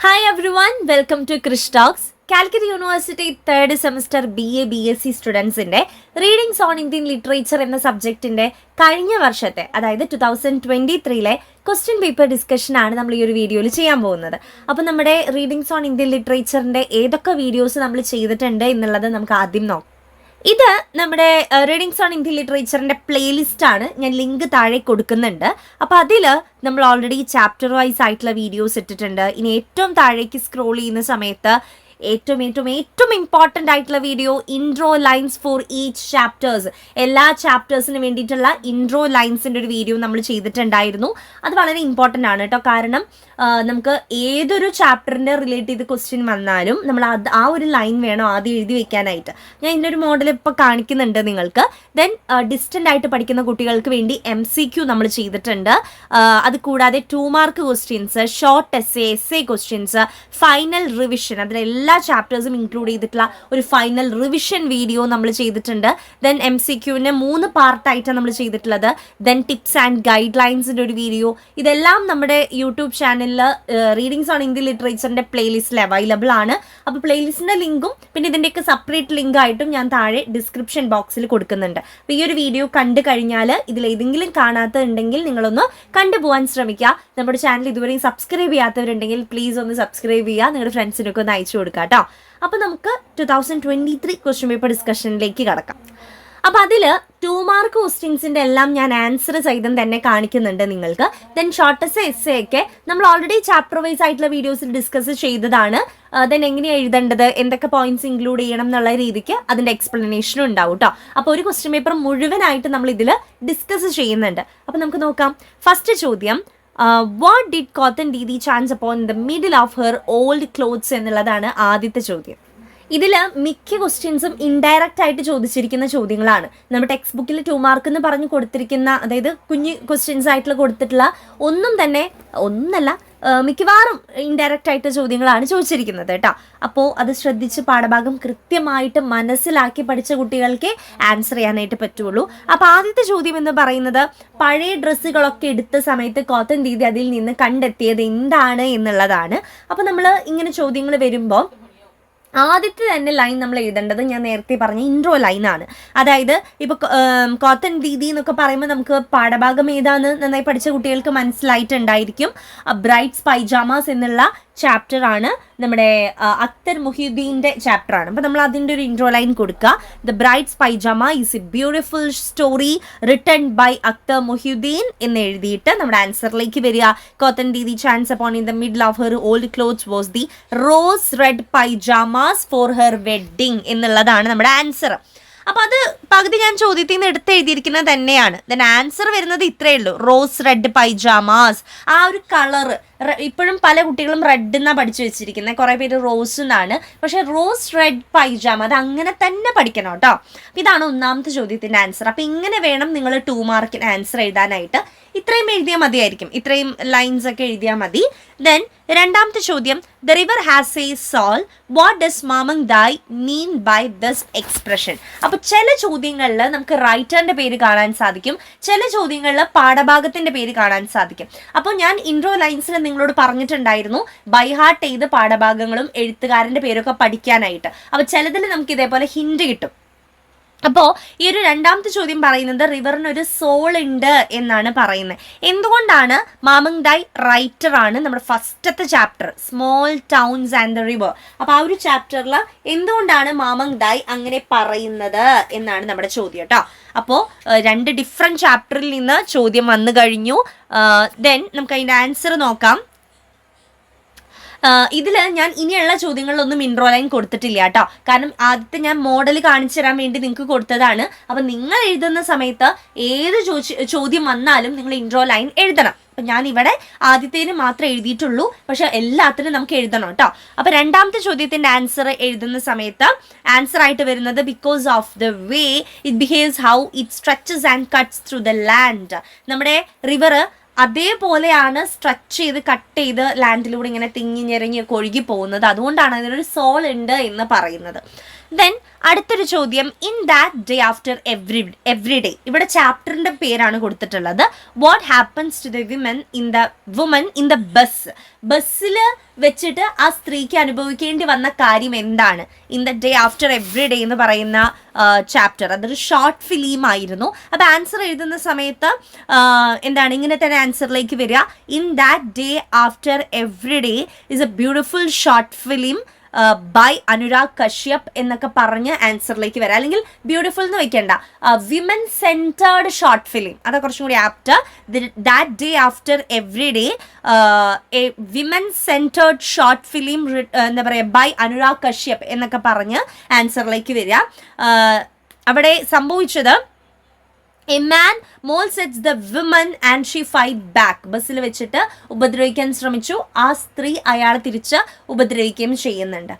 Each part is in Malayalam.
Hi everyone, welcome to Krish Talks. Calicut university third semester BA BSc സ്റ്റുഡൻസിൻ്റെ റീഡിങ്സ് ഓൺ ഇന്ത്യൻ ലിറ്ററേച്ചർ എന്ന സബ്ജക്റ്റിൻ്റെ കഴിഞ്ഞ വർഷത്തെ അതായത് 2023 ക്വസ്റ്റ്യൻ പേപ്പർ ഡിസ്കഷനാണ് നമ്മൾ ഈ ഒരു വീഡിയോയിൽ ചെയ്യാൻ പോകുന്നത്. അപ്പോൾ നമ്മുടെ റീഡിങ്സ് ഓൺ ഇന്ത്യൻ ലിറ്ററേച്ചറിൻ്റെ ഏതൊക്കെ വീഡിയോസ് നമ്മൾ ചെയ്തിട്ടുണ്ട് എന്നുള്ളത് നമുക്ക് ആദ്യം നോക്കാം. ഇത് നമ്മുടെ റീഡിങ്സ് ഓൺ ഇന്ത്യൻ ലിറ്ററേച്ചറിൻ്റെ പ്ലേലിസ്റ്റ് ആണ്. ഞാൻ ലിങ്ക് താഴെ കൊടുക്കുന്നുണ്ട്. അപ്പോൾ അതിൽ നമ്മൾ ഓൾറെഡി ചാപ്റ്റർ വൈസ് ആയിട്ടുള്ള വീഡിയോസ് ഇട്ടിട്ടുണ്ട്. ഇനി ഏറ്റവും താഴേക്ക് സ്ക്രോൾ ചെയ്യുന്ന സമയത്ത് ഏറ്റവും ഇമ്പോർട്ടൻ്റ് ആയിട്ടുള്ള video intro lines for each chapters, എല്ലാ ചാപ്റ്റേഴ്സിന് വേണ്ടിയിട്ടുള്ള ഇൻട്രോ ലൈൻസിൻ്റെ ഒരു വീഡിയോ നമ്മൾ ചെയ്തിട്ടുണ്ടായിരുന്നു. അത് വളരെ ഇമ്പോർട്ടൻ്റ് ആണ് കേട്ടോ. കാരണം നമുക്ക് ഏതൊരു ചാപ്റ്ററിൻ്റെ റിലേറ്റ് ചെയ്ത് ക്വസ്റ്റ്യൻ വന്നാലും നമ്മൾ ആ ഒരു ലൈൻ വേണം ആദ്യം എഴുതി വെക്കാനായിട്ട്. ഞാൻ ഇതിൻ്റെ ഒരു മോഡൽ ഇപ്പോൾ കാണിക്കുന്നുണ്ട് നിങ്ങൾക്ക്. ദെൻ ഡിസ്റ്റൻ്റ് ആയിട്ട് പഠിക്കുന്ന കുട്ടികൾക്ക് വേണ്ടി MCQ നമ്മൾ ചെയ്തിട്ടുണ്ട്. അത് കൂടാതെ 2 mark questions, short essay questions, final revision, അതിലെല്ലാ ചാപ്റ്റേഴ്സും ഇൻക്ലൂഡ് ചെയ്തിട്ടുള്ള ഒരു ഫൈനൽ റിവിഷൻ വീഡിയോ നമ്മൾ ചെയ്തിട്ടുണ്ട്. ദെൻ MCQവിന് 3 പാർട്ടായിട്ടാണ് നമ്മൾ ചെയ്തിട്ടുള്ളത്. ദെൻ ടിപ്സ് ആൻഡ് ഗൈഡ് ലൈൻസിൻ്റെ ഒരു വീഡിയോ. ഇതെല്ലാം നമ്മുടെ യൂട്യൂബ് ചാനലിൽ റീഡിങ്സ് ഓൺ ഇന്ത്യൻ ലിറ്ററേച്ചറിൻ്റെ പ്ലേലിസ്റ്റിൽ അവൈലബിൾ ആണ്. അപ്പോൾ പ്ലേലിസ്റ്റിൻ്റെ ലിങ്കും പിന്നെ ഇതിൻ്റെയൊക്കെ സെപ്പറേറ്റ് ലിങ്ക് ആയിട്ടും ഞാൻ താഴെ ഡിസ്ക്രിപ്ഷൻ ബോക്സിൽ കൊടുക്കുന്നുണ്ട്. അപ്പോൾ ഈ ഒരു വീഡിയോ കണ്ടു കഴിഞ്ഞാൽ ഇതിലേതെങ്കിലും കാണാത്തതുണ്ടെങ്കിൽ നിങ്ങളൊന്ന് കണ്ടുപോകാൻ ശ്രമിക്കുക. നമ്മുടെ ചാനൽ ഇതുവരെയും സബ്സ്ക്രൈബ് ചെയ്യാത്തവരുണ്ടെങ്കിൽ പ്ലീസ് ഒന്ന് സബ്സ്ക്രൈബ് ചെയ്യുക, നിങ്ങളുടെ ഫ്രണ്ട്സിനൊക്കെ ഒന്ന് അയച്ചു കൊടുക്കുക കേട്ടോ. അപ്പോൾ നമുക്ക് 2023 ക്വസ്റ്റ്യൻ പേപ്പർ ഡിസ്കഷനിലേക്ക് കടക്കാം. അപ്പോൾ അതിൽ 2 മാർക്ക് ക്വസ്റ്റ്യൻസിൻ്റെ എല്ലാം ഞാൻ ആൻസർ സഹിതം തന്നെ കാണിക്കുന്നുണ്ട് നിങ്ങൾക്ക്. ദെൻ ഷോർട്ട് എസ്സേ ഒക്കെ നമ്മൾ ഓൾറെഡി ചാപ്റ്റർ വൈസ് ആയിട്ടുള്ള വീഡിയോസിൽ ഡിസ്കസ് ചെയ്തതാണ്. ദെൻ എങ്ങനെയാണ് എഴുതേണ്ടത്, എന്തൊക്കെ പോയിന്റ്സ് ഇൻക്ലൂഡ് ചെയ്യണം എന്നുള്ള രീതിക്ക് അതിൻ്റെ എക്സ്പ്ലനേഷനും ഉണ്ടാവും കേട്ടോ. അപ്പോൾ ഒരു ക്വസ്റ്റ്യൻ പേപ്പർ മുഴുവനായിട്ട് നമ്മൾ ഇതിൽ ഡിസ്കസ് ചെയ്യുന്നുണ്ട്. അപ്പോൾ നമുക്ക് നോക്കാം. ഫസ്റ്റ് ചോദ്യം, what did Kothan Didi chance upon the middle of her old clothes എന്നുള്ളതാണ് ആദ്യത്തെ ചോദ്യം. ഇതിൽ മിക്ക ക്വസ്റ്റ്യൻസും ഇൻഡയറക്റ്റ് ആയിട്ട് ചോദിച്ചിരിക്കുന്ന ചോദ്യങ്ങളാണ്. നമ്മുടെ ടെക്സ്റ്റ് ബുക്കിൽ 2 മാർക്ക് എന്ന് പറഞ്ഞ് കൊടുത്തിരിക്കുന്ന, അതായത് കുഞ്ഞ് ക്വസ്റ്റ്യൻസ് ആയിട്ടുള്ള കൊടുത്തിട്ടുള്ള ഒന്നല്ല മിക്കവാറും ഇൻഡയറക്റ്റ് ആയിട്ട് ചോദ്യങ്ങളാണ് ചോദിച്ചിരിക്കുന്നത് കേട്ടോ. അപ്പോൾ അത് ശ്രദ്ധിച്ച് പാഠഭാഗം കൃത്യമായിട്ട് മനസ്സിലാക്കി പഠിച്ച കുട്ടികൾക്ക് ആൻസർ ചെയ്യാനായിട്ട് പറ്റുള്ളൂ. അപ്പോൾ ആദ്യത്തെ ചോദ്യം എന്ന് പറയുന്നത്, പഴയ ഡ്രസ്സുകളൊക്കെ എടുത്ത സമയത്ത് കോത്തൻ ദീദി അതിൽ നിന്ന് കണ്ടെത്തിയത് എന്താണ് എന്നുള്ളതാണ്. അപ്പോൾ നമ്മൾ ഇങ്ങനെ ചോദ്യങ്ങൾ വരുമ്പോൾ ആദ്യത്തെ തന്നെ ലൈൻ നമ്മൾ എഴുതേണ്ടത് ഞാൻ നേരത്തെ പറഞ്ഞ ഇൻട്രോ ലൈനാണ്. അതായത് ഇപ്പോൾ കോത്തൻ ദീദി എന്നൊക്കെ പറയുമ്പോൾ നമുക്ക് പാഠഭാഗം ഏതാന്ന് നന്നായി പഠിച്ച കുട്ടികൾക്ക് മനസ്സിലായിട്ടുണ്ടായിരിക്കും. ബ്രൈറ്റ്സ് പൈജാമാസ് എന്നുള്ള ചാപ്റ്റർ ആണ്, നമ്മുടെ അക്തർ മുഹ്യുദ്ദീൻ്റെ ചാപ്റ്ററാണ്. അപ്പോൾ നമ്മൾ അതിൻ്റെ ഒരു ഇൻട്രോ ലൈൻ കൊടുക്കുക. The brights pyjama is a beautiful story written by Akhtar Mohiuddin എന്ന് എഴുതിയിട്ട് നമ്മുടെ ആൻസറിലേക്ക് വരിക. Kothan Didi chance upon in the middle of her old clothes was the rose red pyjamas for her wedding എന്നുള്ളതാണ് നമ്മുടെ ആൻസർ. അപ്പോൾ അത് പകുതി ഞാൻ ചോദ്യത്തിൽ നിന്ന് എടുത്ത് എഴുതിയിരിക്കുന്നത് തന്നെയാണ്. ദെൻ ആൻസർ വരുന്നത് ഇത്രയേ ഉള്ളൂ, റോസ് റെഡ് പൈജാമാസ്. ആ ഒരു കളറ് ഇപ്പോഴും പല കുട്ടികളും റെഡ് എന്നാണ് പഠിച്ചു വെച്ചിരിക്കുന്നത്, കുറേ പേര് റോസ് എന്നാണ്. പക്ഷേ റോസ് റെഡ് പൈജാമ അത് അങ്ങനെ തന്നെ പഠിക്കണം കേട്ടോ. അപ്പോൾ ഇതാണ് ഒന്നാമത്തെ ചോദ്യത്തിൻ്റെ ആൻസർ. അപ്പോൾ ഇങ്ങനെ വേണം നിങ്ങൾ 2 മാർക്കിന് ആൻസർ എഴുതാനായിട്ട്. ഇത്രയും എഴുതിയാൽ മതിയായിരിക്കും, ഇത്രയും ലൈൻസ് ഒക്കെ എഴുതിയാൽ മതി. ദെൻ രണ്ടാമത്തെ ചോദ്യം, the river has a soul, what does Mamang Dai mean by this expression. അപ്പോൾ ചില ചോദ്യങ്ങളിൽ നമുക്ക് റൈറ്ററിൻ്റെ പേര് കാണാൻ സാധിക്കും, ചില ചോദ്യങ്ങളിൽ പാഠഭാഗത്തിൻ്റെ പേര് കാണാൻ സാധിക്കും. അപ്പോൾ ഞാൻ ഇൻട്രോ ലൈൻസിൽ നിങ്ങളോട് പറഞ്ഞിട്ടുണ്ടായിരുന്നു ബൈ ഹാർട്ട് ചെയ്ത് പാഠഭാഗങ്ങളും എഴുത്തുകാരൻ്റെ പേരൊക്കെ പഠിക്കാനായിട്ട്. അപ്പോൾ ചിലതിൽ നമുക്ക് ഇതേപോലെ ഹിൻഡ് കിട്ടും. അപ്പോൾ ഈ ഒരു രണ്ടാമത്തെ ചോദ്യം പറയുന്നത് റിവറിനൊരു സോൾ ഉണ്ട് എന്നാണ് പറയുന്നത്. എന്തുകൊണ്ടാണ്? മാമങ് ദായ് റൈറ്ററാണ്. നമ്മുടെ ഫസ്റ്റത്തെ chapter small towns and the river. അപ്പോൾ ആ ഒരു ചാപ്റ്ററിൽ എന്തുകൊണ്ടാണ് മാമങ് ദായ് അങ്ങനെ പറയുന്നത് എന്നാണ് നമ്മുടെ ചോദ്യം കേട്ടോ. അപ്പോൾ 2 ഡിഫറെൻറ്റ് ചാപ്റ്ററിൽ നിന്ന് ചോദ്യം വന്നു കഴിഞ്ഞു. ദെൻ നമുക്ക് അതിൻ്റെ ആൻസർ നോക്കാം. ഇതിൽ ഞാൻ ഇനിയുള്ള ചോദ്യങ്ങളിലൊന്നും ഇൻട്രോ ലൈൻ കൊടുത്തിട്ടില്ല കേട്ടോ. കാരണം ആദ്യത്തെ ഞാൻ മോഡൽ കാണിച്ചു തരാൻ വേണ്ടി നിങ്ങൾക്ക് കൊടുത്തതാണ്. അപ്പം നിങ്ങൾ എഴുതുന്ന സമയത്ത് ഏത് ചോദ്യം വന്നാലും നിങ്ങൾ ഇൻട്രോ ലൈൻ എഴുതണം. അപ്പം ഞാൻ ഇവിടെ ആദ്യത്തേന് മാത്രമേ എഴുതിയിട്ടുള്ളൂ, പക്ഷെ എല്ലാത്തിനും നമുക്ക് എഴുതണം കേട്ടോ. അപ്പോൾ രണ്ടാമത്തെ ചോദ്യത്തിൻ്റെ ആൻസർ എഴുതുന്ന സമയത്ത് ആൻസർ ആയിട്ട് വരുന്നത് because of the way it behaves, how it stretches and cuts through the land. നമ്മുടെ റിവർ അതേപോലെയാണ് സ്ട്രെച്ച് ചെയ്ത് കട്ട് ചെയ്ത് ലാൻഡിലൂടെ ഇങ്ങനെ തിങ്ങി ഞെരങ്ങി ഒഴുകി പോകുന്നത്. അതുകൊണ്ടാണ് അതിനൊരു സോൾ ഉണ്ട് എന്ന് പറയുന്നത്. ദെൻ അടുത്തൊരു ചോദ്യം, in that day after every day, ഇവിടെ ചാപ്റ്ററിന്റെ പേരാണ് കൊടുത്തിട്ടുള്ളത്. What happens to the woman in the bus, ബസ്സിൽ വെച്ചിട്ട് ആ സ്ത്രീക്ക് അനുഭവിക്കേണ്ടി വന്ന കാര്യം എന്താണ്? In the day after every day എന്ന് പറയുന്ന ചാപ്റ്റർ, അതൊരു ഷോർട്ട് ഫിലിം ആയിരുന്നു. അപ്പോൾ ആൻസർ എഴുതുന്ന സമയത്ത് എന്താണ് ഇങ്ങനെ തന്നെ ആൻസറിലേക്ക് വരിക. In that day after every day is a beautiful short film by Anurag Kashyap എന്നൊക്കെ പറഞ്ഞ് ആൻസറിലേക്ക് വരാം. അല്ലെങ്കിൽ ബ്യൂട്ടിഫുൾ എന്ന് വെക്കേണ്ട, വിമൻ സെൻറ്റേർഡ് ഷോർട്ട് ഫിലിം, അതൊക്കെ കുറച്ചും കൂടി apt. That day after every day A women centred short film എന്താ പറയുക ബൈ അനുരാഗ് കശ്യപ് എന്നൊക്കെ പറഞ്ഞ് ആൻസറിലേക്ക് വരിക. അവിടെ സംഭവിച്ചത്, a man molests the women and she fight back, ബസ്സിൽ വെച്ചിട്ട് ഉപദ്രവിക്കാൻ ശ്രമിച്ചു, ആ സ്ത്രീ അയാളെ തിരിച്ച് ഉപദ്രവിക്കുകയും ചെയ്യുന്നുണ്ട്.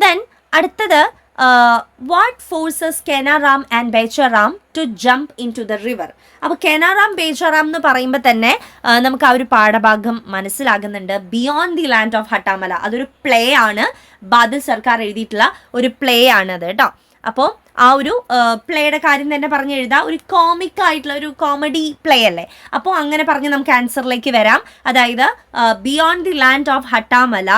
ദെൻ അടുത്തത്, what forces Kenaram and Becharam to jump in to the river. അപ്പോൾ കെനാറാം ബേച്ചാറാം എന്ന് പറയുമ്പോൾ തന്നെ നമുക്ക് ആ ഒരു പാഠഭാഗം മനസ്സിലാകുന്നുണ്ട്. Beyond the land of Hattamala, അതൊരു പ്ലേ ആണ്, ബാദൽ സർക്കാർ എഴുതിയിട്ടുള്ള ഒരു പ്ലേ ആണ് അത് കേട്ടോ. അപ്പോൾ ആ ഒരു പ്ലേയുടെ കാര്യം തന്നെ പറഞ്ഞ് എഴുതാം, ഒരു കോമിക് ആയിട്ടുള്ള ഒരു കോമഡി പ്ലേ അല്ലേ. അപ്പോൾ അങ്ങനെ പറഞ്ഞ് നമുക്ക് ആൻസറിലേക്ക് വരാം. അതായത് beyond the land of Hattamala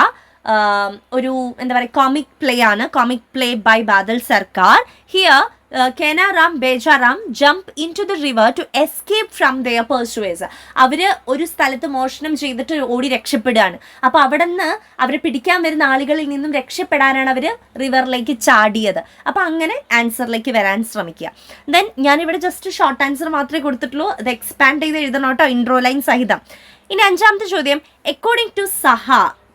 ഒരു എന്താ പറയുക കോമിക് പ്ലേ ആണ്, comic play by Badal Sircar. Here Kenaram Becharam jump in to the river to escape from their pursuers. അവർ ഒരു സ്ഥലത്ത് മോഷണം ചെയ്തിട്ട് ഓടി രക്ഷപ്പെടുകയാണ്. അപ്പോൾ അവിടെ നിന്ന് അവരെ പിടിക്കാൻ വരുന്ന ആളുകളിൽ നിന്നും രക്ഷപ്പെടാനാണ് അവർ റിവറിലേക്ക് ചാടിയത്. അപ്പോൾ അങ്ങനെ ആൻസറിലേക്ക് വരാൻ ശ്രമിക്കുക. ദെൻ ഞാനിവിടെ ജസ്റ്റ് ഷോർട്ട് ആൻസർ മാത്രമേ കൊടുത്തിട്ടുള്ളൂ, അത് എക്സ്പാൻഡ് ചെയ്ത് എഴുതണം കേട്ടോ, ഇൻട്രോ ലൈൻ സഹിതം. ഇനി അഞ്ചാമത്തെ ചോദ്യം, അക്കോർഡിംഗ് ടു സഹ.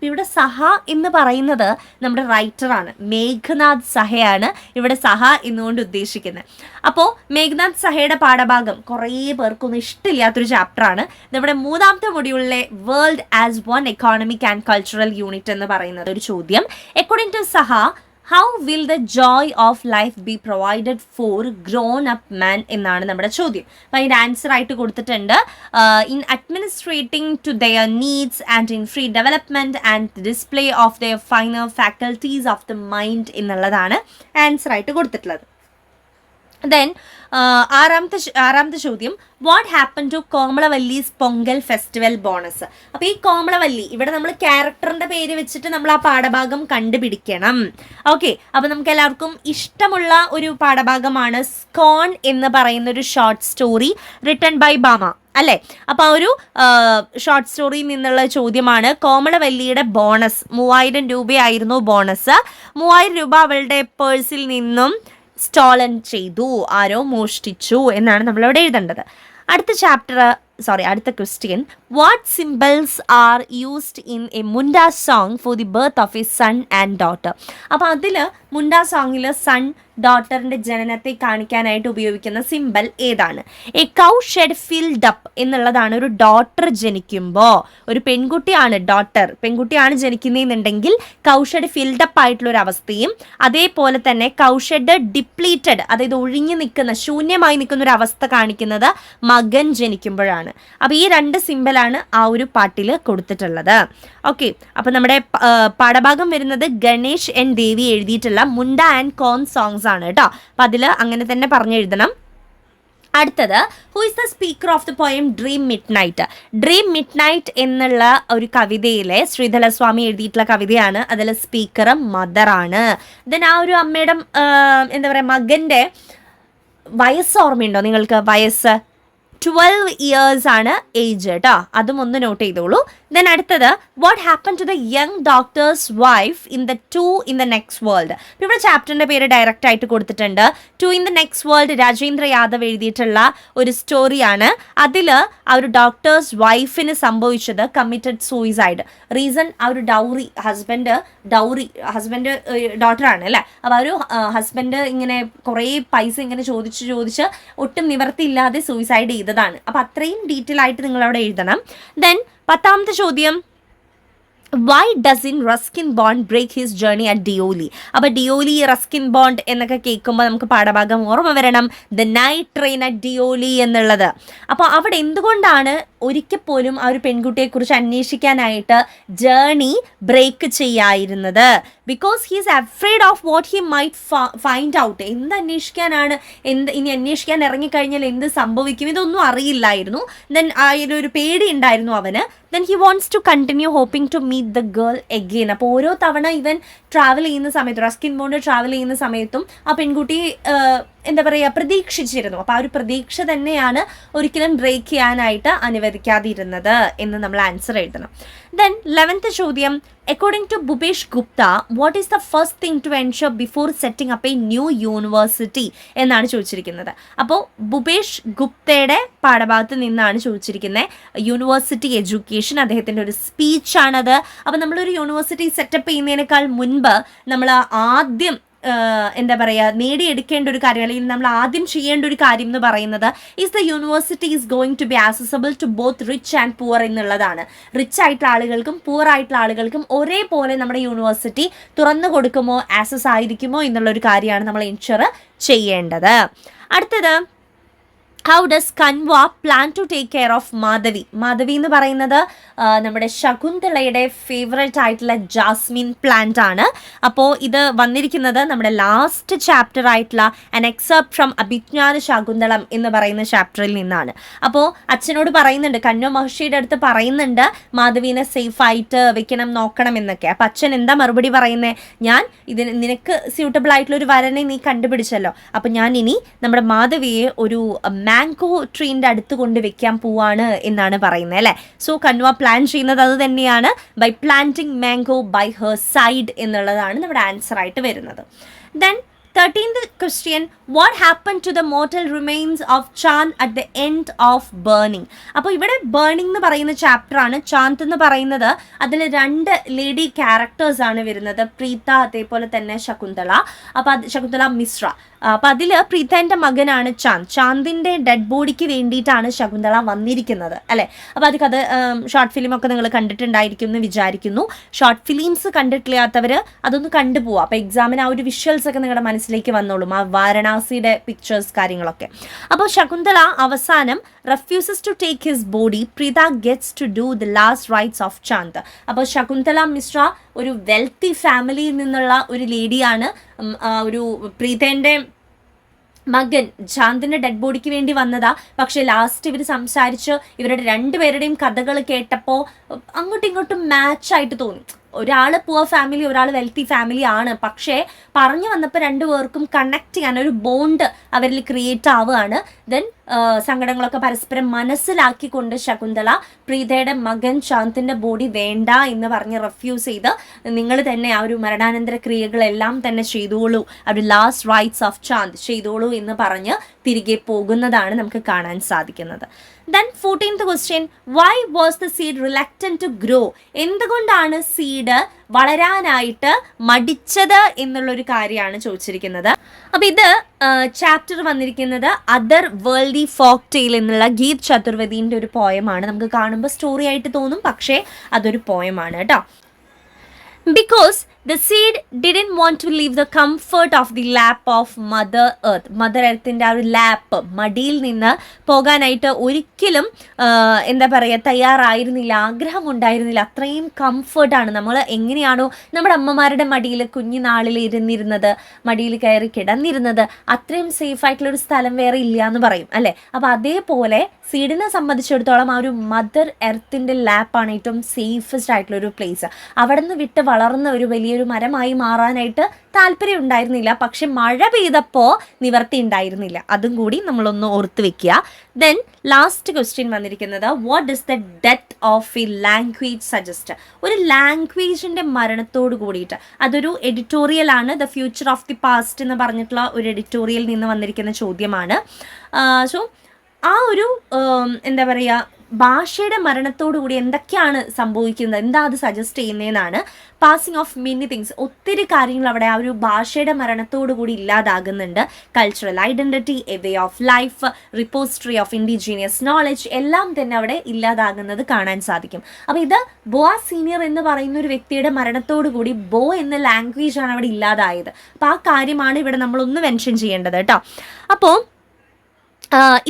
ഇവിടെ സഹ എന്ന് പറയുന്നത് നമ്മുടെ റൈറ്ററാണ്, മേഘനാഥ് സഹയാണ് ഇവിടെ സഹ എന്നുകൊണ്ട് ഉദ്ദേശിക്കുന്നത്. അപ്പോൾ മേഘനാഥ് സഹയുടെ പാഠഭാഗം കുറേ പേർക്കൊന്നും ഇഷ്ടമില്ലാത്തൊരു ചാപ്റ്ററാണ്. നമ്മുടെ മൂന്നാമത്തെ മൊഡ്യൂളിലെ world as one economic and cultural unit എന്ന് പറയുന്നത് ഒരു ചോദ്യം. According to Saha, how will the joy of life be provided for grown up man എന്നാണ് നമ്മുടെ ചോദ്യം. അപ്പം അതിൻ്റെ ആൻസർ ആയിട്ട് കൊടുത്തിട്ടുണ്ട്, in administrating to their needs and in free development and display of their finer faculties of the mind എന്നുള്ളതാണ് ആൻസർ ആയിട്ട് കൊടുത്തിട്ടുള്ളത്. ദെൻ ആറാമത്തെ ചോദ്യം, what happen to Komalavalli's Pongal festival bonus. അപ്പോൾ ഈ കോമളവല്ലി, ഇവിടെ നമ്മൾ ക്യാരക്ടറിൻ്റെ പേര് വെച്ചിട്ട് നമ്മൾ ആ പാഠഭാഗം കണ്ടുപിടിക്കണം. ഓക്കെ, അപ്പോൾ നമുക്ക് എല്ലാവർക്കും ഇഷ്ടമുള്ള ഒരു പാഠഭാഗമാണ് സ്കോൺ എന്ന് പറയുന്ന ഒരു ഷോർട്ട് സ്റ്റോറി റിട്ടൺ ബൈ ബാമ അല്ലേ. അപ്പോൾ ആ ഒരു ഷോർട്ട് സ്റ്റോറിയിൽ നിന്നുള്ള ചോദ്യമാണ്, കോമളവല്ലിയുടെ ബോണസ് 3000 രൂപയായിരുന്നു ബോണസ്. 3000 രൂപ അവളുടെ പേഴ്സിൽ നിന്നും സ്റ്റോളൻ ചെയ്തു, ആരോ മോഷ്ടിച്ചു എന്നാണ് നമ്മളവിടെ എഴുതേണ്ടത്. അടുത്ത question, what symbols are used in A Munda song for the birth of a son and daughter. അപ്പോൾ അതിൽ മുണ്ട സോങ്ങിൽ സൺ ഡോട്ടറിൻ്റെ ജനനത്തെ കാണിക്കാനായിട്ട് ഉപയോഗിക്കുന്ന സിംബൽ ഏതാണ്? A cow shed filled up എന്നുള്ളതാണ് ഒരു ഡോട്ടർ ജനിക്കുമ്പോൾ, ഒരു പെൺകുട്ടിയാണ് ജനിക്കുന്നതെന്നുണ്ടെങ്കിൽ കൗ ഷെഡ് ഫിൽഡ് അപ്പ് ആയിട്ടുള്ള ഒരു അവസ്ഥയും, അതേപോലെ തന്നെ കൗ ഷെഡ് ഡിപ്ലീറ്റഡ്, അതായത് ഒഴിഞ്ഞു നിൽക്കുന്ന ശൂന്യമായി നിൽക്കുന്ന ഒരു അവസ്ഥ കാണിക്കുന്നത് മകൻ ജനിക്കുമ്പോഴാണ്. അപ്പോൾ ഈ രണ്ട് സിംബലാണ് ആ ഒരു പാട്ടിൽ കൊടുത്തിട്ടുള്ളത്. ഓക്കെ, അപ്പോൾ നമ്മുടെ പാഠഭാഗം വരുന്നത് ഗണേഷ് എൻ ദേവി എഴുതിയിട്ടുള്ള മുണ്ട ആൻഡ് കോൺ സോങ്സ് ആണ് കേട്ടോ. അപ്പം അതിൽ അങ്ങനെ തന്നെ പറഞ്ഞെഴുതണം. അടുത്തത്, who is the speaker of the poem dream mid night. Dream mid night എന്നുള്ള ഒരു കവിതയിലെ ശ്രീധരസ്വാമി എഴുതിയിട്ടുള്ള കവിതയാണ്. അതിൽ സ്പീക്കർ മദറാണ്. ദെൻ ആ ഒരു അമ്മയുടെ എന്താ പറയുക മകൻ്റെ വയസ്സ് ഓർമ്മയുണ്ടോ നിങ്ങൾക്ക്? വയസ്സ് 12 years ആണ് ഏജ് കേട്ടോ, അതും ഒന്ന് നോട്ട് ചെയ്തോളൂ. ദെൻ അടുത്തത്, what happen to the young doctor's wife in the to in the next world. ഇവിടെ ചാപ്റ്ററിൻ്റെ പേര് ഡയറക്റ്റ് ആയിട്ട് കൊടുത്തിട്ടുണ്ട്. To in the next world Rajendra Yadav എഴുതിയിട്ടുള്ള ഒരു സ്റ്റോറിയാണ്. അതിൽ ആ ഒരു ഡോക്ടേഴ്സ് വൈഫിന് സംഭവിച്ചത് കമ്മിറ്റഡ് സൂയിസൈഡ്. റീസൺ ആ ഒരു ഹസ്ബൻഡ് ഡോക്ടറാണ് അല്ലേ. അപ്പോൾ ആ ഒരു ഹസ്ബൻഡ് ഇങ്ങനെ കുറേ പൈസ ഇങ്ങനെ ചോദിച്ച് ഒട്ടും നിവർത്തിയില്ലാതെ സൂയിസൈഡ് ചെയ്തതാണ്. അപ്പോൾ അത്രയും ഡീറ്റെയിൽ ആയിട്ട് നിങ്ങളവിടെ എഴുതണം. ദെൻ 10ാമത്തെ ചോദ്യം, why doesn't Ruskin Bond break his journey at Deoli. അപ്പോൾ ഡിയോലി റസ്കിൻ ബോണ്ട് എന്നൊക്കെ കേൾക്കുമ്പോൾ നമുക്ക് പാഠഭാഗം ഓർമ്മ വരണം, the night train at Deoli എന്നുള്ളത്. അപ്പോൾ അവിടെ എന്തുകൊണ്ടാണ് ഒരിക്കൽ പോലും ആ ഒരു പെൺകുട്ടിയെക്കുറിച്ച് അന്വേഷിക്കാനായിട്ട് ജേർണി ബ്രേക്ക് ചെയ്യാതിരുന്നത്? Because he is afraid of what he might find out. എന്ത് അന്വേഷിക്കാനാണ്, ഇനി അന്വേഷിക്കാൻ ഇറങ്ങിക്കഴിഞ്ഞാൽ എന്ത് സംഭവിക്കും, ഇതൊന്നും അറിയില്ലായിരുന്നു. ദെൻ അതിലൊരു പേടി ഉണ്ടായിരുന്നു അവന്. Then he wants to continue hoping to meet the girl again. അപ്പോൾ ഓരോ തവണ ഇവൻ ട്രാവൽ ചെയ്യുന്ന സമയത്ത്, റസ്കിൻ ബോണ്ട് ട്രാവൽ ചെയ്യുന്ന സമയത്തും ആ പെൺകുട്ടി എന്താ പറയുക, പ്രതീക്ഷിച്ചിരുന്നു. അപ്പോൾ ആ ഒരു പ്രതീക്ഷ തന്നെയാണ് ഒരിക്കലും ബ്രേക്ക് ചെയ്യാനായിട്ട് അനുവദിക്കാതിരുന്നത് എന്ന് നമ്മൾ ആൻസർ എഴുതണം. ദെൻ 11th ചോദ്യം, according to Bhupesh Gupta, what is the first thing to ensure before setting up a new university എന്നാണ് ചോദിച്ചിരിക്കുന്നത്. അപ്പോൾ ഭൂപേഷ് ഗുപ്തയുടെ പാഠഭാഗത്ത് നിന്നാണ് ചോദിച്ചിരിക്കുന്നത്. യൂണിവേഴ്സിറ്റി എഡ്യൂക്കേഷൻ, അദ്ദേഹത്തിൻ്റെ ഒരു സ്പീച്ചാണത്. അപ്പോൾ നമ്മളൊരു യൂണിവേഴ്സിറ്റി സെറ്റപ്പ് ചെയ്യുന്നതിനേക്കാൾ മുൻപ് നമ്മൾ ആദ്യം എന്താ പറയുക, നേടിയെടുക്കേണ്ട ഒരു കാര്യം, അല്ലെങ്കിൽ നമ്മൾ ആദ്യം ചെയ്യേണ്ട ഒരു കാര്യം എന്ന് പറയുന്നത് is the university is going to be accessible to both rich and poor എന്നുള്ളതാണ്. റിച്ച് ആയിട്ടുള്ള ആളുകൾക്കും പുവർ ആയിട്ടുള്ള ആളുകൾക്കും ഒരേപോലെ നമ്മുടെ യൂണിവേഴ്സിറ്റി തുറന്നു കൊടുക്കുമോ, ആക്സസ് ആയിരിക്കുമോ എന്നുള്ളൊരു കാര്യമാണ് നമ്മൾ എൻഷുർ ചെയ്യേണ്ടത്. അടുത്തത്, how does Kanva plan to take care of Madhavi. Madhavi എന്ന് പറയുന്നത് നമ്മുടെ ശകുന്തളയുടെ ഫേവറേറ്റ് ആയിട്ടുള്ള ജാസ്മിൻ പ്ലാന്റ് ആണ്. അപ്പോൾ ഇത് വന്നിരിക്കുന്നത് നമ്മുടെ ലാസ്റ്റ് ചാപ്റ്റർ ആയിട്ടുള്ള an except from Abhijnana Shakuntalam എന്ന് പറയുന്ന ചാപ്റ്ററിൽ നിന്നാണ്. അപ്പോൾ അച്ഛനോട് പറയുന്നുണ്ട്, കന്വ മഹർഷിയുടെ അടുത്ത് പറയുന്നുണ്ട് മാധവീനെ സേഫായിട്ട് വെക്കണം, നോക്കണം എന്നൊക്കെ. അപ്പം അച്ഛൻ എന്താ മറുപടി പറയുന്നത്? ഞാൻ ഇതിന് നിനക്ക് സ്യൂട്ടബിൾ ആയിട്ടുള്ള ഒരു വരനെ നീ കണ്ടുപിടിച്ചല്ലോ, അപ്പം ഞാൻ ഇനി നമ്മുടെ മാധവിയെ ഒരു മാംഗോ ട്രീൻ്റെ അടുത്ത് കൊണ്ട് വെക്കാൻ പോവാണ് എന്നാണ് പറയുന്നത് അല്ലേ. സോ കൻവ പ്ലാൻ ചെയ്യുന്നത് അത് തന്നെയാണ്, by planting mango by her side എന്നുള്ളതാണ് നമ്മുടെ ആൻസർ ആയിട്ട് വരുന്നത്. Then 13th question, what happened to the mortal remains of Chand at the end of burning? അപ്പോൾ ഇവിടെ ബേണിംഗ് എന്ന് പറയുന്ന ചാപ്റ്റർ ആണ്. ചാന്ത് എന്ന് പറയുന്നത് അതിൽ 2 ലേഡി ക്യാരക്ടേഴ്സ് ആണ് വരുന്നത്, പ്രീത അതേപോലെ തന്നെ ശകുന്തള. അപ്പോൾ അത് ശകുന്തള മിശ്ര. അപ്പോൾ അതിൽ പ്രീതേൻ്റെ മകനാണ് ചാന്ദ്. ചാന്ദിൻ്റെ ഡെഡ് ബോഡിക്ക് വേണ്ടിയിട്ടാണ് ശകുന്തള വന്നിരിക്കുന്നത് അല്ലേ. അപ്പോൾ അത് ഷോർട്ട് ഫിലിമൊക്കെ നിങ്ങൾ കണ്ടിട്ടുണ്ടായിരിക്കും എന്ന് വിചാരിക്കുന്നു. ഷോർട്ട് ഫിലിംസ് കണ്ടിട്ടില്ലാത്തവർ അതൊന്ന് കണ്ടുപോവാം. അപ്പോൾ എക്സാമിന് ആ ഒരു വിഷ്വൽസ് ഒക്കെ നിങ്ങളുടെ മനസ്സിലേക്ക് വന്നോളും, ആ വാരണാസിയുടെ പിക്ചേഴ്സ് കാര്യങ്ങളൊക്കെ. അപ്പോൾ ശകുന്തള അവസാനം refuses to take his body, Preeta gets to do the last rites of Chand. അപ്പോൾ ശകുന്തള മിശ്ര ഒരു വെൽത്തി ഫാമിലിയിൽ നിന്നുള്ള ഒരു ലേഡിയാണ്. ഒരു പ്രീതേൻ്റെ മകൻ ചാന്ദിൻ്റെ ഡെഡ് ബോഡിക്ക് വേണ്ടി വന്നതാ. പക്ഷേ ലാസ്റ്റ് ഇവർ സംസാരിച്ച് ഇവരുടെ 2 പേരുടെയും കഥകൾ കേട്ടപ്പോൾ അങ്ങോട്ടും ഇങ്ങോട്ടും മാച്ചായിട്ട് തോന്നി. ഒരാൾ പുവർ ഫാമിലി, ഒരാൾ വെൽത്തി ഫാമിലി ആണ്. പക്ഷേ പറഞ്ഞു വന്നപ്പോൾ 2 പേർക്കും കണക്ട് ചെയ്യാൻ ഒരു ബോണ്ട് അവരിൽ ക്രിയേറ്റ് ആവുകയാണ്. ദെൻ സങ്കടങ്ങളൊക്കെ പരസ്പരം മനസ്സിലാക്കിക്കൊണ്ട് ശകുന്തള പ്രീതയുടെ മകൻ ചാന്ദിൻ്റെ ബോഡി വേണ്ട എന്ന് പറഞ്ഞ് റെഫ്യൂസ് ചെയ്ത് നിങ്ങൾ തന്നെ ആ ഒരു മരണാനന്തര ക്രിയകളെല്ലാം തന്നെ ചെയ്തോളൂ, ആ ഒരു ലാസ്റ്റ് റൈറ്റ്സ് ഓഫ് ചാന്ദ് ചെയ്തോളൂ എന്ന് പറഞ്ഞ് തിരികെ പോകുന്നതാണ് നമുക്ക് കാണാൻ സാധിക്കുന്നത്. Then 14th question, why was the seed reluctant to grow? എന്തുകൊണ്ടാണ് സീഡ് വളരാനായിട്ട് മടിച്ചത് എന്നുള്ളൊരു കാര്യമാണ് ചോദിച്ചിരിക്കുന്നത്. അപ്പം ഇത് ചാപ്റ്റർ വന്നിരിക്കുന്നത് അതർ വേൾഡി ഫോക്ക് ടെയിൽ എന്നുള്ള ഗീത് ചതുർവേദീൻ്റെ ഒരു പോയമാണ്. നമുക്ക് കാണുമ്പോൾ സ്റ്റോറി ആയിട്ട് തോന്നും, പക്ഷേ അതൊരു പോയമാണ് കേട്ടോ. Because the seed didn't want to leave the comfort of the lap of Mother Earth. Mother എർത്തിൻ്റെ ആ ഒരു ലാപ്പ്, മടിയിൽ നിന്ന് പോകാനായിട്ട് ഒരിക്കലും എന്താ പറയുക തയ്യാറായിരുന്നില്ല, ആഗ്രഹം ഉണ്ടായിരുന്നില്ല. അത്രയും കംഫർട്ടാണ്. നമ്മൾ എങ്ങനെയാണോ നമ്മുടെ അമ്മമാരുടെ മടിയിൽ കുഞ്ഞുനാളിൽ ഇരുന്നിരുന്നത്, മടിയിൽ കയറി കിടന്നിരുന്നത്, അത്രയും സേഫ് ആയിട്ടുള്ളൊരു സ്ഥലം വേറെ ഇല്ല എന്ന് പറയും അല്ലേ. അപ്പോൾ അതേപോലെ സീഡിനെ സംബന്ധിച്ചിടത്തോളം ആ ഒരു മദർ എർത്തിൻ്റെ ലാപ്പാണ് ഏറ്റവും സേഫസ്റ്റ് ആയിട്ടുള്ളൊരു പ്ലേസ്. അവിടെ നിന്ന് വിട്ട് വളർന്ന ഒരു വലിയൊരു മരമായി മാറാനായിട്ട് താല്പര്യം ഉണ്ടായിരുന്നില്ല. പക്ഷെ മഴ പെയ്തപ്പോൾ നിവർത്തി ഉണ്ടായിരുന്നില്ല. അതും കൂടി നമ്മളൊന്ന് ഓർത്ത് വെക്കുക. ദെൻ ലാസ്റ്റ് ക്വസ്റ്റ്യൻ വന്നിരിക്കുന്നത്, what does the death of A language suggest? ഒരു ലാംഗ്വേജിൻ്റെ മരണത്തോട് കൂടിയിട്ട്, അതൊരു എഡിറ്റോറിയൽ ആണ്, the future of the past എന്ന് പറഞ്ഞിട്ടുള്ള ഒരു എഡിറ്റോറിയൽ നിന്ന് വന്നിരിക്കുന്ന ചോദ്യമാണ്. സോ ആ ഒരു എന്താ പറയുക ഭാഷയുടെ മരണത്തോടുകൂടി എന്തൊക്കെയാണ് സംഭവിക്കുന്നത്, എന്താ അത് സജസ്റ്റ് ചെയ്യുന്നതെന്നാണ്. പാസിങ് ഓഫ് മെനി തിങ്സ്, ഒത്തിരി കാര്യങ്ങൾ അവിടെ ആ ഒരു ഭാഷയുടെ മരണത്തോടു കൂടി ഇല്ലാതാകുന്നുണ്ട്. Cultural identity, a way of life, repository of indigenous knowledge എല്ലാം തന്നെ അവിടെ ഇല്ലാതാകുന്നത് കാണാൻ സാധിക്കും. അപ്പോൾ ഇത് ബോവ സീനിയർ എന്ന് പറയുന്ന ഒരു വ്യക്തിയുടെ മരണത്തോടു കൂടി ബോ എന്ന ലാംഗ്വേജ് ആണ് അവിടെ ഇല്ലാതായത്. അപ്പോൾ ആ കാര്യമാണ് ഇവിടെ നമ്മളൊന്ന് മെൻഷൻ ചെയ്യേണ്ടത് കേട്ടോ. അപ്പോൾ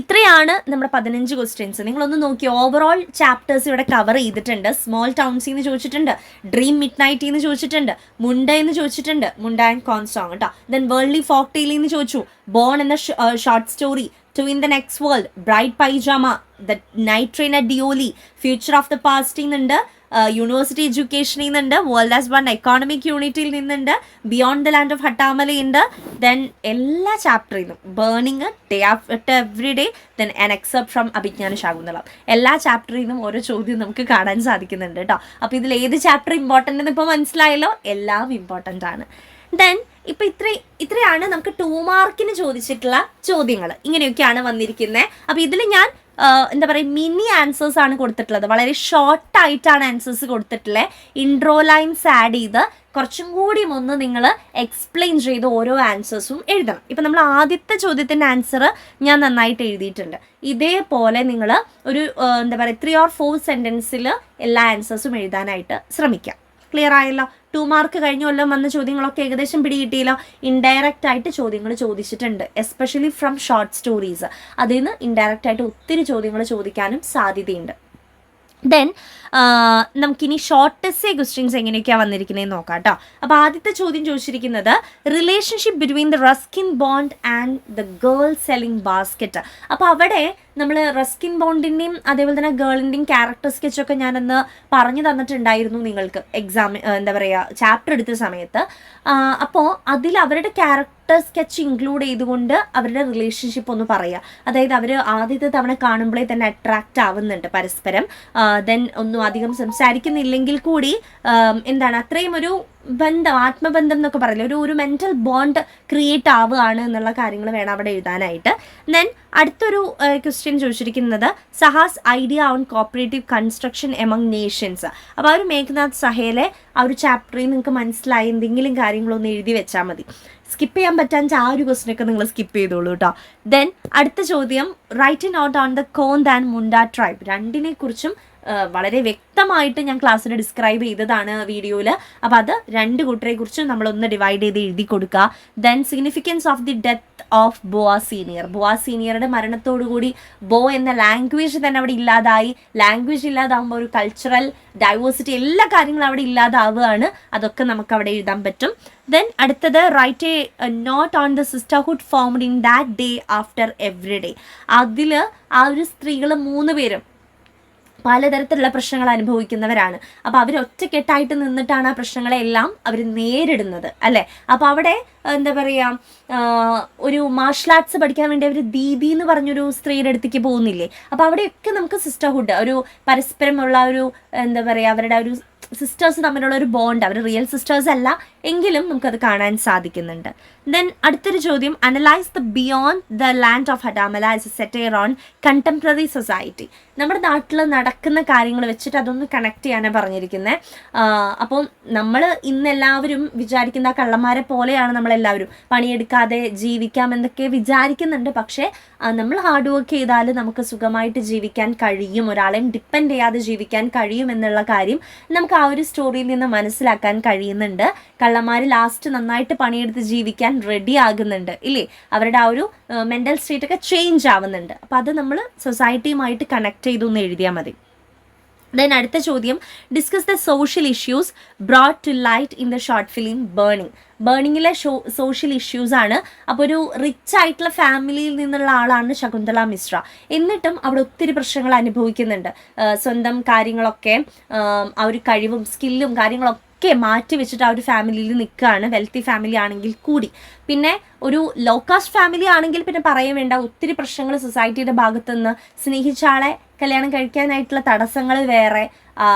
ഇത്രയാണ് നമ്മുടെ 15 ക്വസ്റ്റ്യൻസ്. നിങ്ങളൊന്ന് നോക്കി, ഓവറോൾ ചാപ്റ്റേഴ്സ് ഇവിടെ കവർ ചെയ്തിട്ടുണ്ട്. സ്മോൾ ടൗൺസിൽ നിന്ന് ചോദിച്ചിട്ടുണ്ട്, ഡ്രീം മിഡ് നൈറ്റിൽ നിന്ന് ചോദിച്ചിട്ടുണ്ട്, മുണ്ട എന്ന് ചോദിച്ചിട്ടുണ്ട്, മുണ്ട ആൻഡ് കോൺസോങ് കേട്ടോ. ദെൻ വേൾഡ്ലി ഫോക്ക് ടെയിലിൽ നിന്ന് ചോദിച്ചു, ബോൺ എന്ന short story, to in the next world, bright pyjama, the night train at Deoli, future of the പാസ്റ്റിൽ നിന്നുണ്ട്, യൂണിവേഴ്സിറ്റി എഡ്യൂക്കേഷനിൽ നിന്നുണ്ട്, വേൾഡ് ആസ് വൺ എക്കോണമിക് യൂണിറ്റിയിൽ നിന്നുണ്ട്, ബിയോണ്ട് ദ ലാൻഡ് ഓഫ് ഹട്ടാമലയുണ്ട്. ദെൻ എല്ലാ ചാപ്റ്ററിൽ നിന്നും burning, day after every day, then an except from Abhijnana Shakuntalam, എല്ലാ ചാപ്റ്ററിൽ നിന്നും ഓരോ ചോദ്യം നമുക്ക് കാണാൻ സാധിക്കുന്നുണ്ട് കേട്ടോ. അപ്പോൾ ഇതിൽ ഏത് ചാപ്റ്റർ ഇമ്പോർട്ടൻ്റ് എന്ന് ഇപ്പോൾ മനസ്സിലായല്ലോ, എല്ലാം ഇമ്പോർട്ടൻ്റ് ആണ്. ദെൻ ഇപ്പം ഇത്രയാണ് നമുക്ക് 2 മാർക്കിന് ചോദിച്ചിട്ടുള്ള ചോദ്യങ്ങൾ. ഇങ്ങനെയൊക്കെയാണ് വന്നിരിക്കുന്നത്. അപ്പോൾ ഇതിൽ ഞാൻ എന്താ പറയുക, മിനി ആൻസേഴ്സ് ആണ് കൊടുത്തിട്ടുള്ളത്. വളരെ ഷോർട്ടായിട്ടാണ് ആൻസേഴ്സ് കൊടുത്തിട്ടുള്ളത്. ഇൻട്രോ ലൈൻസ് ആഡ് ചെയ്ത് കുറച്ചും കൂടി ഒന്ന് നിങ്ങൾ എക്സ്പ്ലെയിൻ ചെയ്ത് ഓരോ ആൻസേഴ്സും എഴുതണം. ഇപ്പം നമ്മൾ ആദ്യത്തെ ചോദ്യത്തിൻ്റെ ആൻസർ ഞാൻ നന്നായിട്ട് എഴുതിയിട്ടുണ്ട്. ഇതേപോലെ നിങ്ങൾ ഒരു എന്താ പറയുക 3 or 4 സെൻറ്റൻസിൽ എല്ലാ ആൻസേഴ്സും എഴുതാനായിട്ട് ശ്രമിക്കാം. ക്ലിയർ ആയല്ലോ? 2 മാർക്ക് കഴിഞ്ഞ കൊല്ലം വന്ന ചോദ്യങ്ങളൊക്കെ ഏകദേശം പിടികിട്ടിയല്ലോ. ഇൻഡയറക്റ്റ് ആയിട്ട് ചോദ്യങ്ങൾ ചോദിച്ചിട്ടുണ്ട്, എസ്പെഷ്യലി ഫ്രം ഷോർട്ട് സ്റ്റോറീസ്. അതിൽ നിന്ന് ഇൻഡയറക്റ്റ് ആയിട്ട് ഒത്തിരി ചോദ്യങ്ങൾ ചോദിക്കാനും സാധ്യതയുണ്ട്. ദെൻ നമുക്കിനി ഷോർട്ട് എസ്സേ ക്വസ്റ്റ്യൻസ് എങ്ങനെയൊക്കെയാണ് വന്നിരിക്കുന്നതെന്ന് നോക്കാം കേട്ടോ. അപ്പോൾ ആദ്യത്തെ ചോദ്യം ചോദിച്ചിരിക്കുന്നത്, relationship between the Ruskin bond and the girl selling basket. അപ്പോൾ അവിടെ നമ്മൾ റസ്കിൻ ബോണ്ടിൻ്റെയും അതേപോലെ തന്നെ ഗേളിൻ്റെയും ക്യാരക്ടർ സ്കെച്ചൊക്കെ ഞാനന്ന് പറഞ്ഞു തന്നിട്ടുണ്ടായിരുന്നു നിങ്ങൾക്ക് എക്സാം എന്താ പറയുക ചാപ്റ്റർ എടുത്ത സമയത്ത്. അപ്പോൾ അതിൽ അവരുടെ ക്യാരക്ടർ സ്കെച്ച് ഇൻക്ലൂഡ് ചെയ്തുകൊണ്ട് അവരുടെ റിലേഷൻഷിപ്പ് ഒന്ന് പറയുക. അതായത് അവർ ആദ്യത്തെ തവണ കാണുമ്പോഴേ തന്നെ അട്രാക്റ്റ് ആവുന്നുണ്ട് പരസ്പരം. ദെൻ ഒന്നും അധികം സംസാരിക്കുന്നില്ലെങ്കിൽ കൂടി എന്താണ് അത്രയും ഒരു ബന്ധം, ആത്മബന്ധം എന്നൊക്കെ പറയില്ല, ഒരു മെൻ്റൽ ബോണ്ട് ക്രിയേറ്റ് ആവുകയാണ് എന്നുള്ള കാര്യങ്ങൾ വേണം അവിടെ എഴുതാനായിട്ട്. ദെൻ അടുത്തൊരു ക്വസ്റ്റ്യൻ ചോദിച്ചിരിക്കുന്നത്, Saha's idea on cooperative construction among nations. അപ്പോൾ ആ ഒരു മേഘ്നാഥ് സഹേലെ ആ ഒരു ചാപ്റ്ററിൽ നിങ്ങൾക്ക് മനസ്സിലായ എന്തെങ്കിലും കാര്യങ്ങളൊന്ന് എഴുതി വെച്ചാൽ മതി. സ്കിപ്പ് ചെയ്യാൻ പറ്റാൻ ആ ഒരു ക്വസ്റ്റ്യനൊക്കെ നിങ്ങൾ സ്കിപ്പ് ചെയ്തോളൂ കേട്ടോ. ദെൻ അടുത്ത ചോദ്യം, write a note on the Kondh and Munda tribe. രണ്ടിനെ കുറിച്ചും വളരെ വ്യക്തമായിട്ട് ഞാൻ ക്ലാസ്സിൽ ഡിസ്ക്രൈബ് ചെയ്തതാണ് വീഡിയോയിൽ. അപ്പോൾ അത് 2 കൂട്ടരെ കുറിച്ചും നമ്മളൊന്ന് ഡിവൈഡ് ചെയ്ത് എഴുതി കൊടുക്കുക. Then significance of the death of Boa senior. Boa സീനിയറുടെ മരണത്തോടുകൂടി ബോ എന്ന ലാംഗ്വേജ് തന്നെ അവിടെ ഇല്ലാതായി. ലാംഗ്വേജ് ഇല്ലാതാകുമ്പോൾ ഒരു കൾച്ചറൽ ഡൈവേഴ്സിറ്റി എല്ലാ കാര്യങ്ങളും അവിടെ ഇല്ലാതാവുകയാണ്. അതൊക്കെ നമുക്ക് അവിടെ എഴുതാൻ പറ്റും. ദെൻ അടുത്തത്, write a note on the sisterhood formed in that day after every day. അതിൽ ആ ഒരു സ്ത്രീകൾ 3 പേരും പലതരത്തിലുള്ള പ്രശ്നങ്ങൾ അനുഭവിക്കുന്നവരാണ്. അപ്പോൾ അവർ ഒറ്റക്കെട്ടായിട്ട് നിന്നിട്ടാണ് ആ പ്രശ്നങ്ങളെല്ലാം അവർ നേരിടുന്നത് അല്ലേ. അപ്പോൾ അവിടെ എന്താ പറയുക, ഒരു മാർഷൽ ആർട്സ് പഠിക്കാൻ വേണ്ടി അവർ ദീദി എന്ന് പറഞ്ഞൊരു സ്ത്രീയുടെ അടുത്തേക്ക് പോകുന്നില്ലേ. അപ്പോൾ അവിടെയൊക്കെ നമുക്ക് സിസ്റ്റർഹുഡ്, ഒരു പരസ്പരമുള്ള ഒരു എന്താ പറയുക, അവരുടെ ഒരു സിസ്റ്റേഴ്സ് തമ്മിലുള്ള ഒരു ബോണ്ട്, അവർ റിയൽ സിസ്റ്റേഴ്സ് അല്ല എങ്കിലും നമുക്കത് കാണാൻ സാധിക്കുന്നുണ്ട്. ദെൻ അടുത്തൊരു ചോദ്യം, analyse the beyond the land of Hattamala as a satire on contemporary society. നമ്മുടെ നാട്ടിൽ നടക്കുന്ന കാര്യങ്ങൾ വെച്ചിട്ട് അതൊന്ന് കണക്ട് ചെയ്യാനാണ് പറഞ്ഞിരിക്കുന്നത്. അപ്പോൾ നമ്മൾ ഇന്നെല്ലാവരും വിചാരിക്കുന്ന കള്ളന്മാരെ പോലെയാണ് നമ്മളെല്ലാവരും, പണിയെടുക്കാതെ ജീവിക്കാമെന്നൊക്കെ വിചാരിക്കുന്നുണ്ട്. പക്ഷേ നമ്മൾ ഹാർഡ് വർക്ക് ചെയ്താൽ നമുക്ക് സുഖമായിട്ട് ജീവിക്കാൻ കഴിയും, ഒരാളെയും ഡിപ്പെൻഡ് ചെയ്യാതെ ജീവിക്കാൻ കഴിയും എന്നുള്ള കാര്യം നമുക്ക് ആ ഒരു സ്റ്റോറിയിൽ നിന്ന് മനസ്സിലാക്കാൻ കഴിയുന്നുണ്ട്. കള്ളന്മാർ ലാസ്റ്റ് നന്നായിട്ട് പണിയെടുത്ത് ജീവിക്കാൻ റെഡി ആകുന്നുണ്ട് ഇല്ലേ, അവരുടെ ആ ഒരു മെൻ്റൽ സ്റ്റേറ്റ് ഒക്കെ ചേഞ്ച് ആവുന്നുണ്ട്. അപ്പോൾ അത് നമ്മൾ സൊസൈറ്റിയുമായിട്ട് കണക്ട് ചെയ്തു എന്ന് എഴുതിയാൽ മതി. ദെൻ അടുത്ത ചോദ്യം, discuss the social issues brought to light in the short film burning. ബേണിങ്ങിലെ സോഷ്യൽ ഇഷ്യൂസ് ആണ്. അപ്പോൾ ഒരു റിച്ച് ആയിട്ടുള്ള ഫാമിലിയിൽ നിന്നുള്ള ആളാണ് ശകുന്തള മിശ്ര. എന്നിട്ടും അവിടെ ഒത്തിരി പ്രശ്നങ്ങൾ അനുഭവിക്കുന്നുണ്ട്. സ്വന്തം കാര്യങ്ങളൊക്കെ ആ ഒരു കഴിവും സ്കില്ലും കാര്യങ്ങളൊക്കെ മാറ്റി വെച്ചിട്ട് ആ ഒരു ഫാമിലിയിൽ നിൽക്കുകയാണ്, വെൽത്തി ഫാമിലി ആണെങ്കിൽ കൂടി. പിന്നെ ഒരു ലോ കാസ്റ്റ് ഫാമിലി ആണെങ്കിൽ പിന്നെ പറയാൻ വേണ്ട, ഒത്തിരി പ്രശ്നങ്ങൾ സൊസൈറ്റിയുടെ ഭാഗത്തുനിന്ന്, സ്നേഹിച്ച ആളെ കല്യാണം കഴിക്കാനായിട്ടുള്ള തടസ്സങ്ങൾ വേറെ,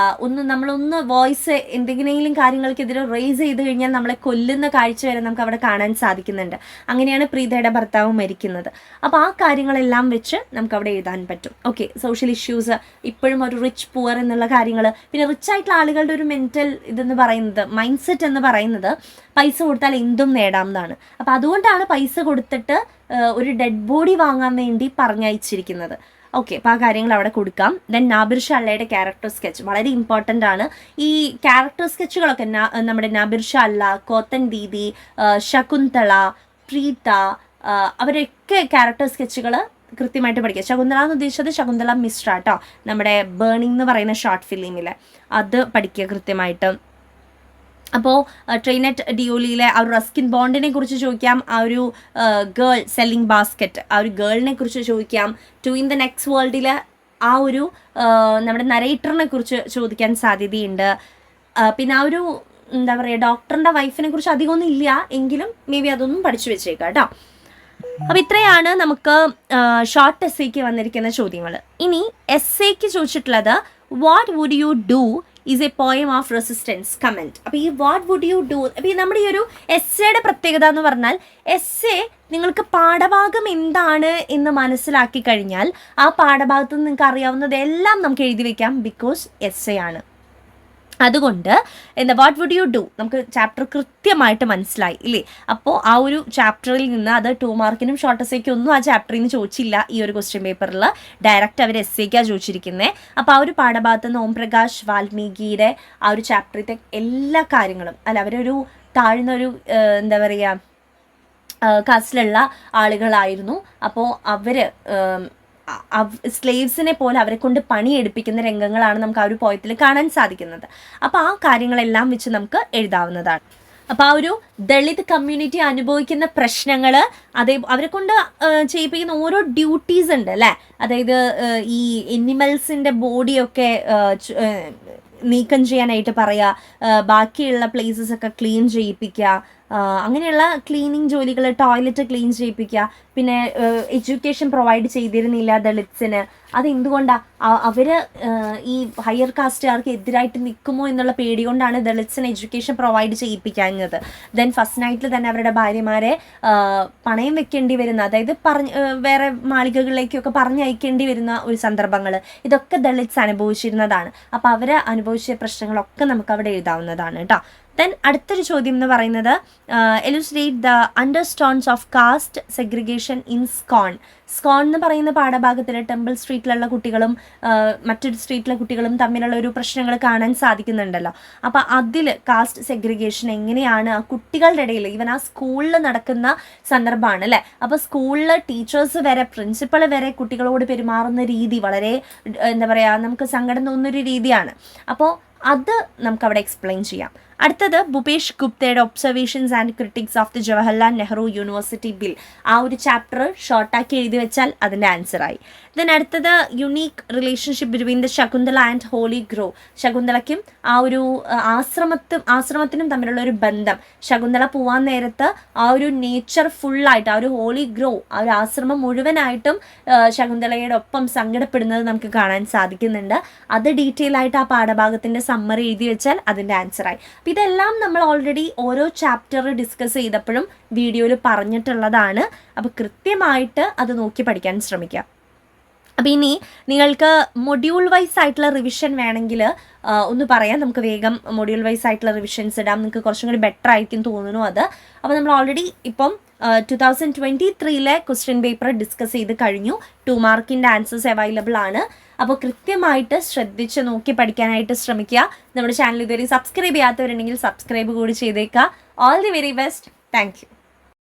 നമ്മളൊന്ന് വോയിസ് എന്തെങ്കിലും കാര്യങ്ങൾക്കെതിരെ റേസ് ചെയ്ത് കഴിഞ്ഞാൽ നമ്മളെ കൊല്ലുന്ന കാഴ്ച വരെ നമുക്ക് അവിടെ കാണാൻ സാധിക്കുന്നുണ്ട്. അങ്ങനെയാണ് പ്രീതയുടെ ഭർത്താവ് മരിക്കുന്നത്. അപ്പോൾ ആ കാര്യങ്ങളെല്ലാം വെച്ച് നമുക്ക് അവിടെ എഴുതാൻ പറ്റും. ഓക്കെ, സോഷ്യൽ ഇഷ്യൂസ്, ഇപ്പോഴും ഒരു റിച്ച് പുവർ എന്നുള്ള കാര്യങ്ങൾ, പിന്നെ റിച്ച് ആയിട്ടുള്ള ആളുകളുടെ ഒരു മെൻറ്റൽ ഇതെന്ന് പറയുന്നത്, മൈൻഡ് സെറ്റ് എന്ന് പറയുന്നത് പൈസ കൊടുത്താൽ എന്തും നേടാം എന്നാണ്. അപ്പോൾ അതുകൊണ്ടാണ് പൈസ കൊടുത്തിട്ട് ഒരു ഡെഡ് ബോഡി വാങ്ങാൻ വേണ്ടി പറഞ്ഞയച്ചിരിക്കുന്നത്. ഓക്കെ, അപ്പോൾ ആ കാര്യങ്ങൾ അവിടെ കൊടുക്കാം. ദെൻ നാബിർ ഷാ അള്ളയുടെ ക്യാരക്ടർ സ്കെച്ച് വളരെ ഇമ്പോർട്ടൻ്റ് ആണ്. ഈ ക്യാരക്ടർ സ്കെച്ചുകളൊക്കെ നമ്മുടെ നാബിർ ഷാ അല്ല, കോത്തൻ ദീദി, ശകുന്തള, പ്രീത, അവരൊക്കെ ക്യാരക്ടർ സ്കെച്ചുകൾ കൃത്യമായിട്ട് പഠിക്കുക. ശകുന്തള എന്ന് ഉദ്ദേശിച്ചത് ശകുന്തള മിശ്ര കേട്ടോ, നമ്മുടെ ബേണിംഗ് എന്ന് പറയുന്ന ഷോർട്ട് ഫിലിമിലെ, അത് പഠിക്കുക കൃത്യമായിട്ട്. അപ്പോൾ ട്രെയിനറ്റ് ഡിയോളിയിലെ ആ ഒരു റസ്കിൻ ബോണ്ടിനെ കുറിച്ച് ചോദിക്കാം, ആ ഒരു ഗേൾ സെല്ലിംഗ് ബാസ്ക്കറ്റ്, ആ ഒരു ഗേളിനെ കുറിച്ച് ചോദിക്കാം. ടു ഇൻ ദ നെക്സ്റ്റ് വേൾഡിൽ ആ ഒരു നമ്മുടെ നരേറ്ററിനെ കുറിച്ച് ചോദിക്കാൻ സാധ്യതയുണ്ട്. പിന്നെ ആ ഒരു എന്താ പറയുക, ഡോക്ടറിൻ്റെ വൈഫിനെ കുറിച്ച് അധികമൊന്നും ഇല്ല എങ്കിലും മേ ബി അതൊന്നും പഠിച്ചു വെച്ചേക്കാം കേട്ടോ. അപ്പോൾ ഇത്രയാണ് നമുക്ക് ഷോർട്ട് എസ്സേക്ക് വന്നിരിക്കുന്ന ചോദ്യങ്ങൾ. ഇനി എസ്സേക്ക് ചോദിച്ചിട്ടുള്ളത് what would you do is a poem of resistance comment. അപ്പോൾ ഈ വാട്ട് വുഡ് യു ഡു, അപ്പോൾ ഈ നമ്മുടെ ഈ ഒരു എസ്സേയുടെ പ്രത്യേകത എന്ന് പറഞ്ഞാൽ, എസ്സേ നിങ്ങൾക്ക് പാഠഭാഗം എന്താണ് എന്ന് മനസ്സിലാക്കി കഴിഞ്ഞാൽ ആ പാഠഭാഗത്ത് നിന്ന് നിങ്ങൾക്ക് അറിയാവുന്നതെല്ലാം നമുക്ക് എഴുതി വെക്കാം, ബിക്കോസ് എസ്സേ ആണ്. അതുകൊണ്ട് വാട്ട് വുഡ് യു ഡു നമുക്ക് ചാപ്റ്റർ കൃത്യമായിട്ട് മനസ്സിലായി ഇല്ലേ. അപ്പോൾ ആ ഒരു ചാപ്റ്ററിൽ നിന്ന്, അത് 2 മാർക്കിനും ഷോർട്ട് എസ്സേക്കും ഒന്നും ആ ചാപ്റ്ററിൽ നിന്ന് ചോദിച്ചില്ല, ഈ ഒരു ക്വസ്റ്റ്യൻ പേപ്പറിൽ ഡയറക്റ്റ് അവർ എസ്സേക്കാണ് ചോദിച്ചിരിക്കുന്നത്. അപ്പോൾ ആ ഒരു പാഠഭാഗത്ത് നിന്ന് ഓം പ്രകാശ് വാൽമീകിയുടെ ആ ഒരു ചാപ്റ്ററിലത്തെ എല്ലാ കാര്യങ്ങളും, അല്ല അവരൊരു താഴ്ന്നൊരു എന്താ പറയുക കാസ്റ്റിലുള്ള ആളുകളായിരുന്നു. അപ്പോൾ അവർ സ്ലേവ്സിനെ പോലെ അവരെ കൊണ്ട് പണിയെടുപ്പിക്കുന്ന രംഗങ്ങളാണ് നമുക്ക് ആ ഒരു പോയത്തിൽ കാണാൻ സാധിക്കുന്നത്. അപ്പോൾ ആ കാര്യങ്ങളെല്ലാം വെച്ച് നമുക്ക് എഴുതാവുന്നതാണ്. അപ്പോൾ ആ ഒരു ദളിത് കമ്മ്യൂണിറ്റി അനുഭവിക്കുന്ന പ്രശ്നങ്ങൾ, അവരെ കൊണ്ട് ചെയ്യിപ്പിക്കുന്ന ഓരോ ഡ്യൂട്ടീസ് ഉണ്ട് അല്ലേ. അതായത് ഈ എനിമൽസിൻ്റെ ബോഡിയൊക്കെ നീക്കം ചെയ്യാനായിട്ട് പറയുക, ബാക്കിയുള്ള പ്ലേസസ് ഒക്കെ ക്ലീൻ ചെയ്യിപ്പിക്കുക, അങ്ങനെയുള്ള ക്ലീനിങ് ജോലികൾ, ടോയ്ലറ്റ് ക്ലീൻ ചെയ്യിപ്പിക്കുക. പിന്നെ എഡ്യൂക്കേഷൻ പ്രൊവൈഡ് ചെയ്തിരുന്നില്ല ദളിത്സിന്. അതെന്തുകൊണ്ടാണ്? അവർ ഈ ഹയർ കാസ്റ്റുകാർക്ക് എതിരായിട്ട് നിൽക്കുമോ എന്നുള്ള പേടി കൊണ്ടാണ് ദളിത്സിന് എഡ്യൂക്കേഷൻ പ്രൊവൈഡ് ചെയ്യിപ്പിക്കാഞ്ഞത്. ദെൻ ഫസ്റ്റ് നൈറ്റിൽ തന്നെ അവരുടെ ഭാര്യമാരെ പണയം വെക്കേണ്ടി വരുന്ന, അതായത് വേറെ മാളികകളിലേക്കൊക്കെ പറഞ്ഞയക്കേണ്ടി വരുന്ന ഒരു സന്ദർഭങ്ങൾ, ഇതൊക്കെ ദളിത്സ് അനുഭവിച്ചിരുന്നതാണ്. അപ്പോൾ അവർ അനുഭവിച്ച പ്രശ്നങ്ങളൊക്കെ നമുക്ക് അവിടെ എഴുതാവുന്നതാണ് കേട്ടോ. ദെൻ അടുത്തൊരു ചോദ്യം എന്ന് പറയുന്നത് elucidate the undertones of caste segregation in scone. Scone എന്ന് പറയുന്ന പാഠഭാഗത്തിൽ ടെമ്പിൾ സ്ട്രീറ്റിലുള്ള കുട്ടികളും മറ്റൊരു സ്ട്രീറ്റിലെ കുട്ടികളും തമ്മിലുള്ള ഒരു പ്രശ്നങ്ങൾ കാണാൻ സാധിക്കുന്നുണ്ടല്ലോ. അപ്പോൾ അതിൽ കാസ്റ്റ് സെഗ്രിഗേഷൻ എങ്ങനെയാണ് ആ കുട്ടികളുടെ ഇടയിൽ, ഈവൻ ആ സ്കൂളിൽ നടക്കുന്ന സന്ദർഭമാണ് അല്ലേ. അപ്പോൾ സ്കൂളിൽ ടീച്ചേഴ്സ് വരെ, പ്രിൻസിപ്പൾ വരെ കുട്ടികളോട് പെരുമാറുന്ന രീതി വളരെ എന്താ പറയുക, നമുക്ക് സങ്കടം തോന്നുന്നൊരു രീതിയാണ്. അപ്പോൾ അത് നമുക്കവിടെ എക്സ്പ്ലെയിൻ ചെയ്യാം. അടുത്തത് ഭൂപേഷ് ഗുപ്തയുടെ observations and critics of the Jawaharlal Nehru university bill. ആ ഒരു ചാപ്റ്റർ ഷോർട്ടാക്കി എഴുതി വെച്ചാൽ അതിൻ്റെ ആൻസറായി. ദെൻ അടുത്തത് unique relationship between the Shakuntala and holy grove. ശകുന്തളയ്ക്കും ആ ഒരു ആശ്രമത്തിനും തമ്മിലുള്ള ഒരു ബന്ധം. ശകുന്തള പോവാൻ നേരത്ത് ആ ഒരു നേച്ചർ ഫുള്ളായിട്ട്, ആ ഒരു ഹോളി ഗ്രോ, ആ ഒരു ആശ്രമം മുഴുവനായിട്ടും ശകുന്തളയുടെ ഒപ്പം സങ്കടപ്പെടുന്നത് നമുക്ക് കാണാൻ സാധിക്കുന്നുണ്ട്. അത് ഡീറ്റെയിൽ ആയിട്ട് ആ പാഠഭാഗത്തിൻ്റെ സമ്മറി എഴുതി വെച്ചാൽ അതിൻ്റെ ആൻസറായി. അപ്പം ഇതെല്ലാം നമ്മൾ ഓൾറെഡി ഓരോ ചാപ്റ്റർ ഡിസ്കസ് ചെയ്തപ്പോഴും വീഡിയോയിൽ പറഞ്ഞിട്ടുള്ളതാണ്. അപ്പോൾ കൃത്യമായിട്ട് അത് നോക്കി പഠിക്കാൻ ശ്രമിക്കുക. അപ്പോൾ ഇനി നിങ്ങൾക്ക് മൊഡ്യൂൾ വൈസ് ആയിട്ടുള്ള റിവിഷൻ വേണമെങ്കിൽ ഒന്ന് പറയാം, നമുക്ക് വേഗം മൊഡ്യൂൾ വൈസ് ആയിട്ടുള്ള റിവിഷൻസ് ഇടാം. നിങ്ങൾക്ക് കുറച്ചും കൂടി ബെറ്റർ ആയിരിക്കും തോന്നുന്നു അത്. അപ്പോൾ നമ്മൾ ഓൾറെഡി ഇപ്പം 2023 ക്വസ്റ്റ്യൻ പേപ്പർ ഡിസ്കസ് ചെയ്ത് കഴിഞ്ഞു. 2 മാർക്കിൻ്റെ ആൻസേഴ്സ് അവൈലബിൾ ആണ്. അപ്പോൾ കൃത്യമായിട്ട് ശ്രദ്ധിച്ച് നോക്കി പഠിക്കാനായിട്ട് ശ്രമിക്കുക. നമ്മുടെ ചാനൽ ഇതുവരെ സബ്സ്ക്രൈബ് ചെയ്യാത്തവരുണ്ടെങ്കിൽ സബ്സ്ക്രൈബ് കൂടി ചെയ്തേക്കുക. All the very best. Thank you.